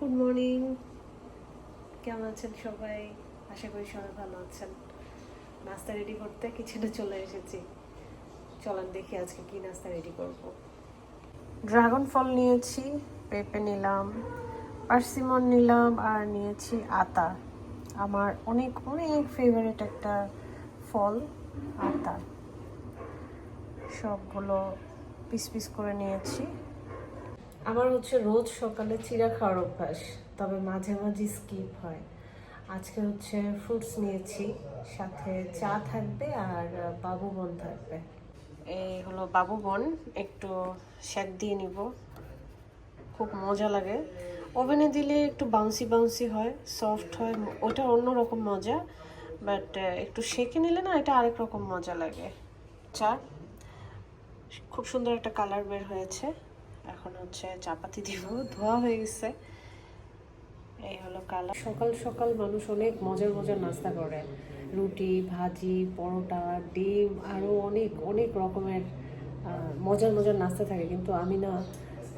Good morning, কেমন আছেন সবাই? আশা করি সবাই ভালো আছেন। নাস্তা রেডি করতে কিচেনে চলে এসেছি। চলেন দেখি আজকে কি নাস্তা রেডি করব। ড্রাগন ফল নিয়েছি, পেঁপে নিলাম, পার্সিমন নিলাম, আর নিয়েছি আতা। আমার অনেক অনেক ফেভারিট একটা ফল আতা। সবগুলো পিস পিস করে নিয়েছি। আমার হচ্ছে রোজ সকালে চিড়া খাওয়ার অভ্যাস, তবে মাঝে মাঝে স্কিপ হয়। আজকে হচ্ছে ফ্রুটস নিয়েছি, সাথে চা থাকবে আর বাবু বন থাকবে। এই হলো বাবু বন, একটু সেক দিয়ে নিব। খুব মজা লাগে, ওভেনে দিলে একটু বাউন্সি বাউন্সি হয়, সফট হয়, ওটা অন্যরকম মজা। বাট একটু সেকে নিলে না, এটা আরেক রকম মজা লাগে। চা খুব সুন্দর একটা কালার বের হয়েছে। এখন হচ্ছে চাপাতি দিব, ধোয়া হয়ে গেছে। এই হলো কালার। সকাল সকাল মানুষ অনেক মজার মজার নাস্তা করে, রুটি, ভাজি, পরোটা, ডিম, আরও অনেক অনেক রকমের মজার মজার নাস্তা থাকে। কিন্তু আমি না,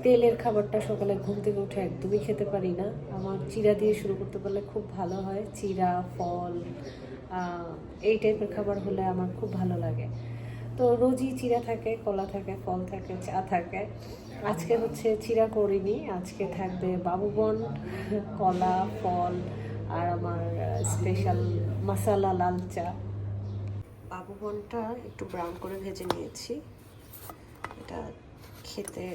তেলের খাবারটা সকালে ঘুম থেকে উঠে একদমই খেতে পারি না। আমার চিড়া দিয়ে শুরু করতে পারলে খুব ভালো হয়। চিড়া, ফল, এই টাইপের খাবার হলে আমার খুব ভালো লাগে। তো রোজই চিড়া থাকে, কলা থাকে, ফল থাকে, চা থাকে। আজকে হচ্ছে চিড়া করিনি, আজকে থাকবে বাবুবন, কলা, ফল, আর আমার স্পেশাল মশালা লাল চা। বাবুবনটা একটু ব্রাউন করে ভেজে নিয়েছি। এটা খেতে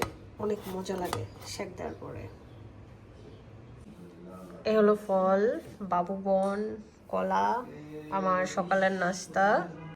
অনেক মজা লাগে সেক দেওয়ার পরে। এ হলো ফল, বাবুবন, কলা, আমার সকালের নাস্তা।